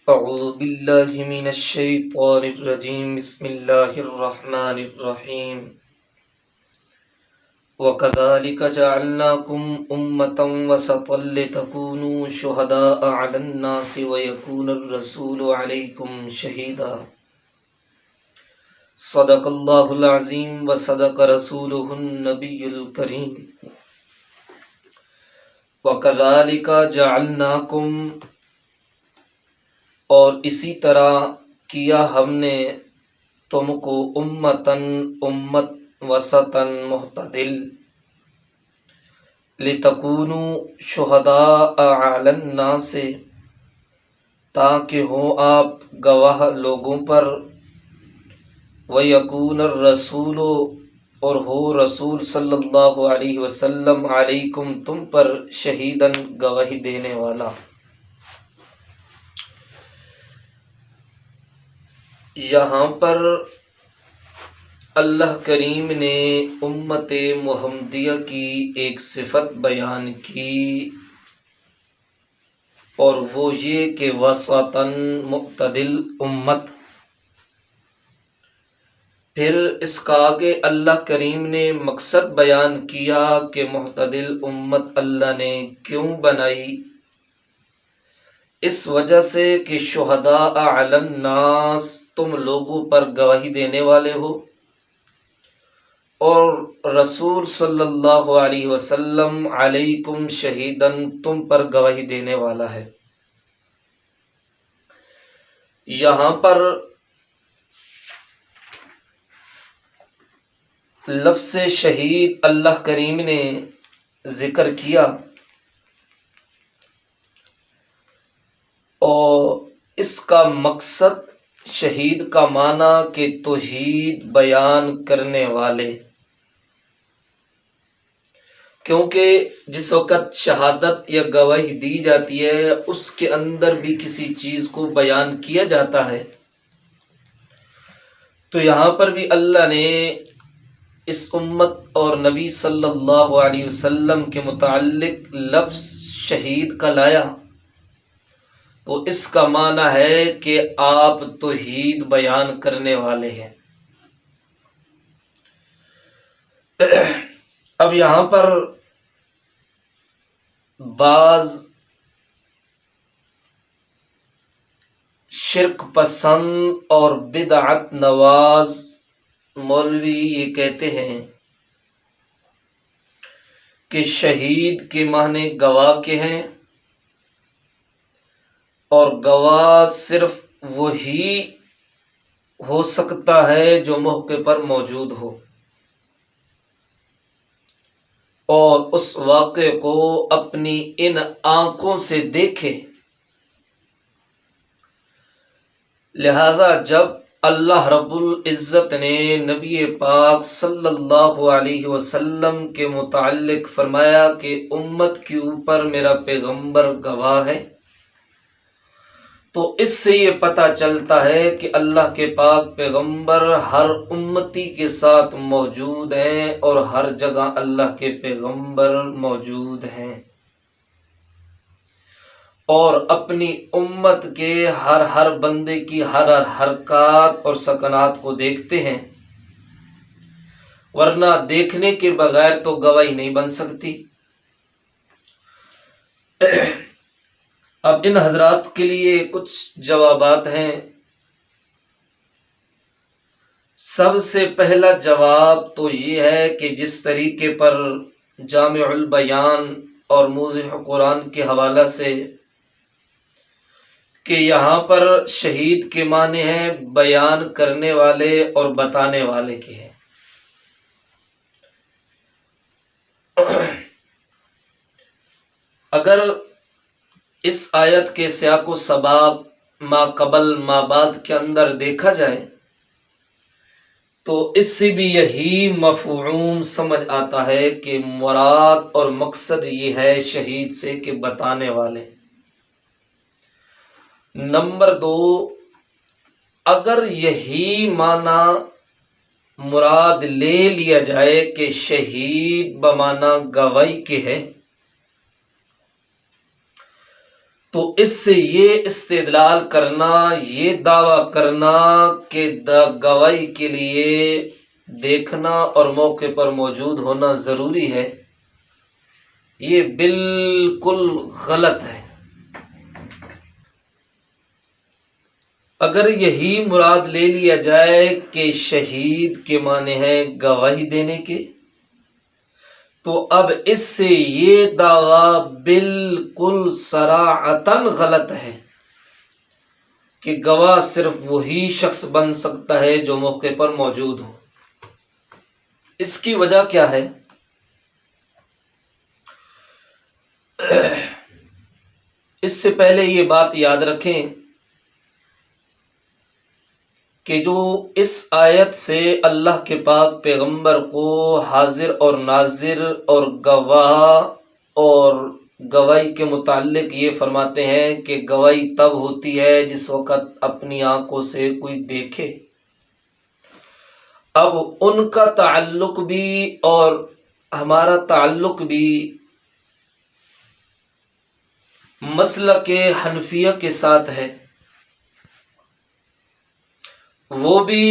أعوذ بالله من الشيطان الرجيم بسم الله الرحمن الرحيم وكذلك جعلناكم أمة وسطا لتكونوا شهداء على الناس ويكون الرسول عليكم شهيدا صدق الله العظيم وصدق رسوله النبي الكريم وكذلك جعلناكم اور اسی طرح کیا ہم نے تم کو امت وسطن معتدل لتکونوا شہداء علی الناس تاکہ ہو آپ گواہ لوگوں پر ویکون الرسول اور ہو رسول صلی اللہ علیہ وسلم علیکم تم پر شہیدن گواہی دینے والا۔ یہاں پر اللہ کریم نے امت محمدیہ کی ایک صفت بیان کی اور وہ یہ کہ وسطاً معتدل امت۔ پھر اس کا آگے اللہ کریم نے مقصد بیان کیا کہ معتدل امت اللہ نے کیوں بنائی، اس وجہ سے کہ شہداء علی الناس تم لوگوں پر گواہی دینے والے ہو اور رسول صلی اللہ علیہ وسلم علیکم شہیدن تم پر گواہی دینے والا ہے۔ یہاں پر لفظ شہید اللہ کریم نے ذکر کیا اور اس کا مقصد شہید کا معنی کہ توحید بیان کرنے والے، کیونکہ جس وقت شہادت یا گواہی دی جاتی ہے اس کے اندر بھی کسی چیز کو بیان کیا جاتا ہے، تو یہاں پر بھی اللہ نے اس امت اور نبی صلی اللہ علیہ وسلم کے متعلق لفظ شہید کا لایا، وہ اس کا معنی ہے کہ آپ توحید بیان کرنے والے ہیں۔ اب یہاں پر بعض شرک پسند اور بدعت نواز مولوی یہ کہتے ہیں کہ شہید کے معنی گواہ کے ہیں اور گواہ صرف وہی ہو سکتا ہے جو موقع پر موجود ہو اور اس واقعے کو اپنی ان آنکھوں سے دیکھے۔ لہذا جب اللہ رب العزت نے نبی پاک صلی اللہ علیہ وسلم کے متعلق فرمایا کہ امت کے اوپر میرا پیغمبر گواہ ہے، تو اس سے یہ پتہ چلتا ہے کہ اللہ کے پاک پیغمبر ہر امتی کے ساتھ موجود ہیں اور ہر جگہ اللہ کے پیغمبر موجود ہیں اور اپنی امت کے ہر بندے کی ہر حرکات اور سکنات کو دیکھتے ہیں، ورنہ دیکھنے کے بغیر تو گواہی نہیں بن سکتی۔ اب ان حضرات کے لیے کچھ جوابات ہیں۔ سب سے پہلا جواب تو یہ ہے کہ جس طریقے پر جامع البیان اور موضح قرآن کے حوالہ سے کہ یہاں پر شہید کے معنی ہیں بیان کرنے والے اور بتانے والے کے ہیں۔ اگر اس آیت کے سیاق و سباق ما قبل ما بعد کے اندر دیکھا جائے تو اس سے بھی یہی مفہوم سمجھ آتا ہے کہ مراد اور مقصد یہ ہے شہید سے کہ بتانے والے۔ نمبر 2، اگر یہی معنی مراد لے لیا جائے کہ شہید بمعنی گواہی کے ہے تو اس سے یہ استدلال کرنا، یہ دعویٰ کرنا کہ گواہی کے لیے دیکھنا اور موقع پر موجود ہونا ضروری ہے، یہ بالکل غلط ہے۔ اگر یہی مراد لے لیا جائے کہ شہید کے معنی ہے گواہی دینے کے، تو اب اس سے یہ دعویٰ بالکل صراحتاً غلط ہے کہ گواہ صرف وہی شخص بن سکتا ہے جو موقع پر موجود ہو۔ اس کی وجہ کیا ہے؟ اس سے پہلے یہ بات یاد رکھیں کہ جو اس آیت سے اللہ کے پاک پیغمبر کو حاضر اور ناظر اور گواہ اور گواہی کے متعلق یہ فرماتے ہیں کہ گواہی تب ہوتی ہے جس وقت اپنی آنکھوں سے کوئی دیکھے۔ اب ان کا تعلق بھی اور ہمارا تعلق بھی مسلک حنفیہ کے ساتھ ہے، وہ بھی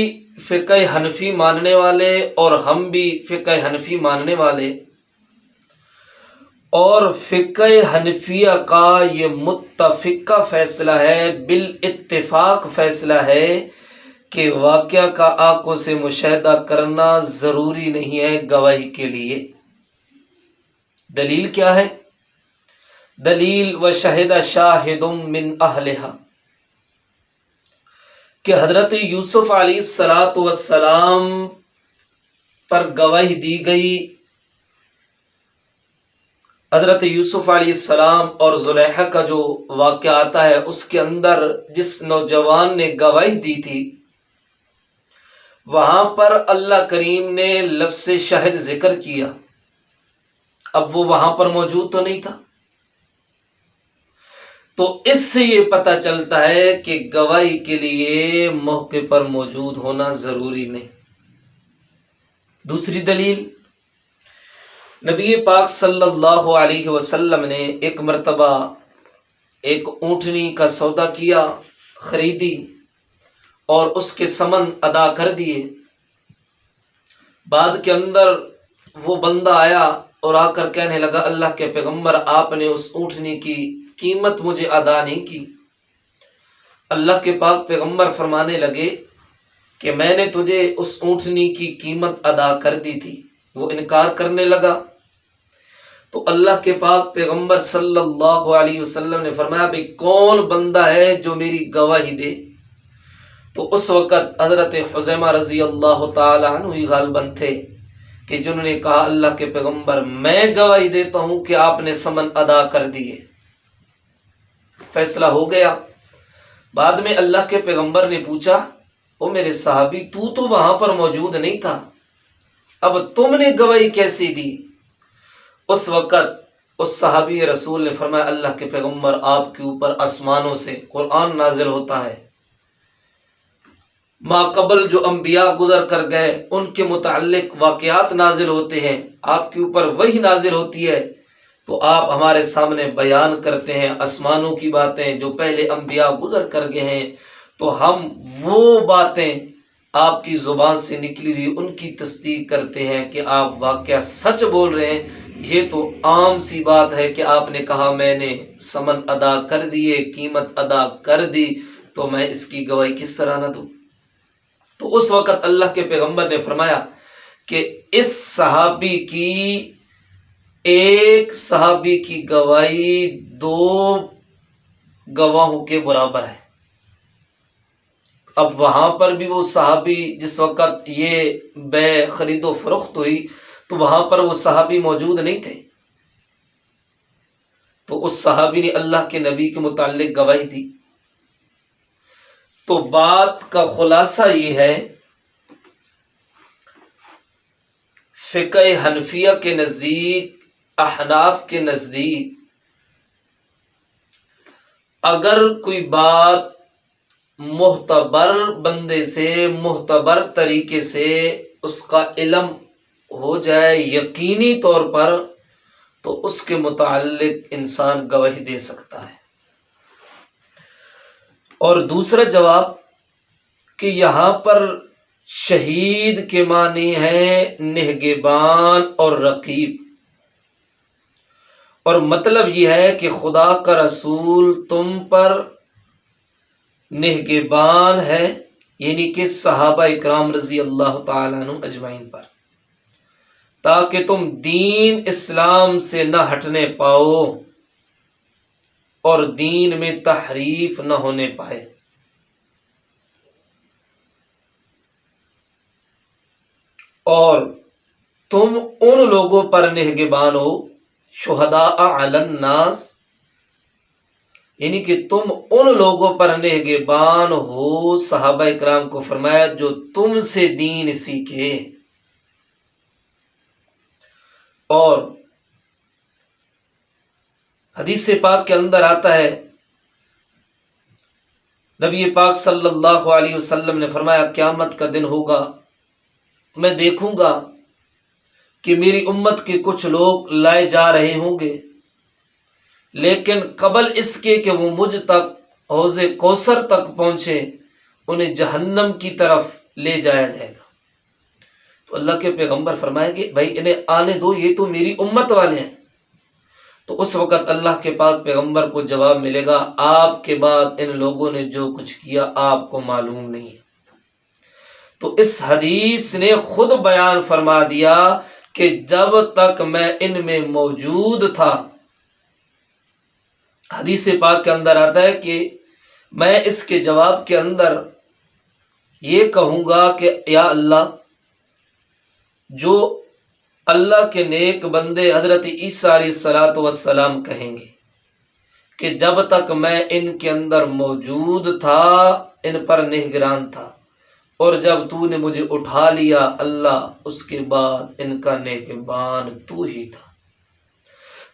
فقہ حنفی ماننے والے اور ہم بھی فقہ حنفی ماننے والے، اور فقہ حنفیہ کا یہ متفقہ فیصلہ ہے، بالاتفاق فیصلہ ہے کہ واقعہ کا آنکھوں سے مشاہدہ کرنا ضروری نہیں ہے گواہی کے لیے۔ دلیل کیا ہے؟ دلیل وَشَهِدَ شَاهِدٌ مِّنْ أَهْلِهَا کہ حضرت یوسف علیہ السلام پر گواہی دی گئی۔ حضرت یوسف علیہ السلام اور زلیخا کا جو واقعہ آتا ہے، اس کے اندر جس نوجوان نے گواہی دی تھی، وہاں پر اللہ کریم نے لفظ شاہد ذکر کیا۔ اب وہ وہاں پر موجود تو نہیں تھا، تو اس سے یہ پتہ چلتا ہے کہ گواہی کے لیے موقع پر موجود ہونا ضروری نہیں۔ دوسری دلیل، نبی پاک صلی اللہ علیہ وسلم نے ایک مرتبہ ایک اونٹنی کا سودا کیا، خریدی اور اس کے ثمن ادا کر دیے۔ بعد کے اندر وہ بندہ آیا اور آ کر کہنے لگا، اللہ کے پیغمبر، آپ نے اس اونٹنی کی قیمت مجھے ادا نہیں کی۔ اللہ کے پاک پیغمبر فرمانے لگے کہ میں نے تجھے اس اونٹنی کی قیمت ادا کر دی تھی۔ وہ انکار کرنے لگا، تو اللہ کے پاک پیغمبر صلی اللہ علیہ وسلم نے فرمایا، بھئی کون بندہ ہے جو میری گواہی دے؟ تو اس وقت حضرت حذیمہ رضی اللہ تعالی عنہ ہی غالباً تھے کہ جنہوں نے کہا، اللہ کے پیغمبر، میں گواہی دیتا ہوں کہ آپ نے ثمن ادا کر دیے۔ فیصلہ ہو گیا۔ بعد میں اللہ کے پیغمبر نے پوچھا، او میرے صحابی، تو وہاں پر موجود نہیں تھا، اب تم نے گواہی کیسی دی؟ اس وقت اس صحابی رسول نے فرمایا، اللہ کے پیغمبر، آپ کے اوپر آسمانوں سے قرآن نازل ہوتا ہے، ما قبل جو انبیاء گزر کر گئے ان کے متعلق واقعات نازل ہوتے ہیں، آپ کے اوپر وحی نازل ہوتی ہے، تو آپ ہمارے سامنے بیان کرتے ہیں آسمانوں کی باتیں جو پہلے انبیاء گزر کر گئے ہیں، تو ہم وہ باتیں آپ کی زبان سے نکلی ہوئی ان کی تصدیق کرتے ہیں کہ آپ واقعہ سچ بول رہے ہیں۔ یہ تو عام سی بات ہے کہ آپ نے کہا میں نے ثمن ادا کر دیے، قیمت ادا کر دی، تو میں اس کی گواہی کس طرح نہ دوں؟ تو اس وقت اللہ کے پیغمبر نے فرمایا کہ اس صحابی کی ایک صحابی کی گواہی 2 گواہوں کے برابر ہے۔ اب وہاں پر بھی وہ صحابی، جس وقت یہ بے خرید و فروخت ہوئی تو وہاں پر وہ صحابی موجود نہیں تھے، تو اس صحابی نے اللہ کے نبی کے متعلق گواہی دی۔ تو بات کا خلاصہ یہ ہے، فقہ حنفیہ کے نزدیک، احناف کے نزدیک، اگر کوئی بات معتبر بندے سے معتبر طریقے سے اس کا علم ہو جائے یقینی طور پر، تو اس کے متعلق انسان گواہی دے سکتا ہے۔ اور دوسرا جواب کہ یہاں پر شہید کے معنی ہے نگہبان اور رقیب، اور مطلب یہ ہے کہ خدا کا رسول تم پر نگہبان ہے، یعنی کہ صحابہ اکرام رضی اللہ تعالیٰ عنہ اجمعین پر، تاکہ تم دین اسلام سے نہ ہٹنے پاؤ اور دین میں تحریف نہ ہونے پائے۔ اور تم ان لوگوں پر نگہبان ہو، شہداء علی الناس، یعنی کہ تم ان لوگوں پر نگہبان ہو، صحابہ اکرام کو فرمایا جو تم سے دین سیکھے۔ اور حدیث پاک کے اندر آتا ہے، نبی پاک صلی اللہ علیہ وسلم نے فرمایا قیامت کا دن ہوگا، میں دیکھوں گا کہ میری امت کے کچھ لوگ لائے جا رہے ہوں گے، لیکن قبل اس کے کہ وہ مجھ تک حوض کوثر تک پہنچے انہیں جہنم کی طرف لے جایا جائے گا۔ تو اللہ کے پیغمبر فرمائیں گے بھائی انہیں آنے دو، یہ تو میری امت والے ہیں۔ تو اس وقت اللہ کے پاک پیغمبر کو جواب ملے گا آپ کے بعد ان لوگوں نے جو کچھ کیا آپ کو معلوم نہیں ہے۔ تو اس حدیث نے خود بیان فرما دیا کہ جب تک میں ان میں موجود تھا، حدیث پاک کے اندر آتا ہے کہ میں اس کے جواب کے اندر یہ کہوں گا کہ یا اللہ، جو اللہ کے نیک بندے حضرت عیسیٰ علیہ الصلاۃ والسلام کہیں گے کہ جب تک میں ان کے اندر موجود تھا ان پر نگران تھا، اور جب تو نے مجھے اٹھا لیا اللہ اس کے بعد ان کا نگہبان تو ہی تھا۔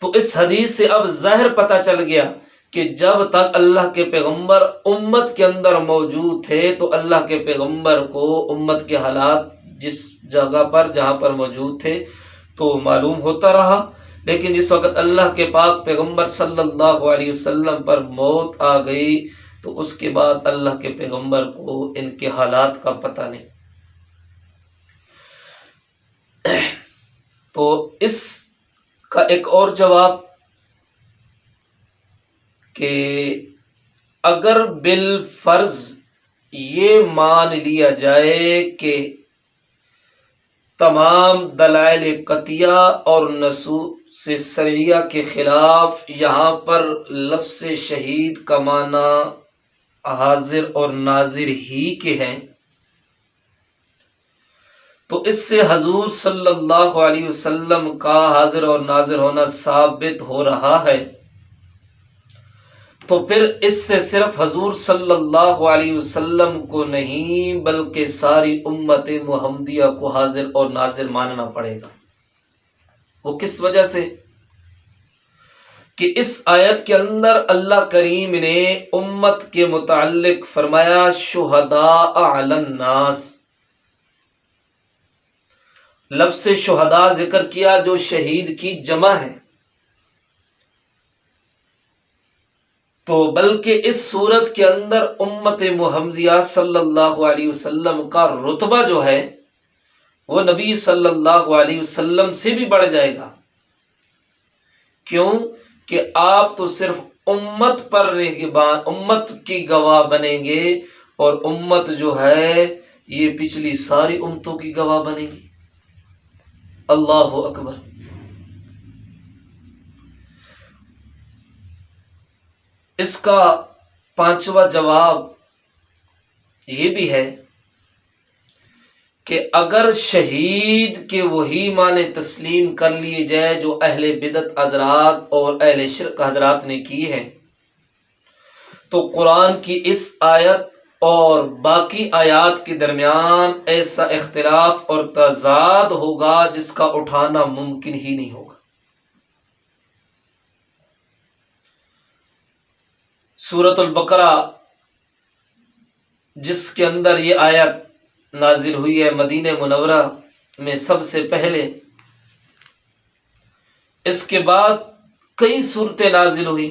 تو اس حدیث سے اب ظاہر پتہ چل گیا کہ جب تک اللہ کے پیغمبر امت کے اندر موجود تھے تو اللہ کے پیغمبر کو امت کے حالات جس جگہ پر جہاں پر موجود تھے تو معلوم ہوتا رہا، لیکن جس وقت اللہ کے پاک پیغمبر صلی اللہ علیہ وسلم پر موت آ گئی تو اس کے بعد اللہ کے پیغمبر کو ان کے حالات کا پتہ نہیں۔ تو اس کا ایک اور جواب کہ اگر بالفرض یہ مان لیا جائے کہ تمام دلائل قطعیہ اور نصوص شرعیہ کے خلاف یہاں پر لفظ شہید کا معنی حاضر اور ناظر ہی کے ہیں، تو اس سے حضور صلی اللہ علیہ وسلم کا حاضر اور ناظر ہونا ثابت ہو رہا ہے، تو پھر اس سے صرف حضور صلی اللہ علیہ وسلم کو نہیں بلکہ ساری امت محمدیہ کو حاضر اور ناظر ماننا پڑے گا۔ وہ کس وجہ سے؟ کہ اس آیت کے اندر اللہ کریم نے امت کے متعلق فرمایا شہداء علی الناس، لفظ شہداء ذکر کیا جو شہید کی جمع ہے، تو بلکہ اس صورت کے اندر امت محمدیہ صلی اللہ علیہ وسلم کا رتبہ جو ہے وہ نبی صلی اللہ علیہ وسلم سے بھی بڑھ جائے گا۔ کیوں؟ کہ آپ تو صرف امت پر نگہبان، امت کی گواہ بنیں گے، اور امت جو ہے یہ پچھلی ساری امتوں کی گواہ بنے گی۔ اللہ اکبر۔ اس کا پانچواں جواب یہ بھی ہے کہ اگر شہید کے وہی معنی تسلیم کر لیے جائے جو اہل بدعت حضرات اور اہل شرک حضرات نے کی ہے، تو قرآن کی اس آیت اور باقی آیات کے درمیان ایسا اختلاف اور تضاد ہوگا جس کا اٹھانا ممکن ہی نہیں ہوگا۔ سورۃ البقرہ جس کے اندر یہ آیت نازل ہوئی ہے مدینہ منورہ میں سب سے پہلے، اس کے بعد کئی صورتیں نازل ہوئی،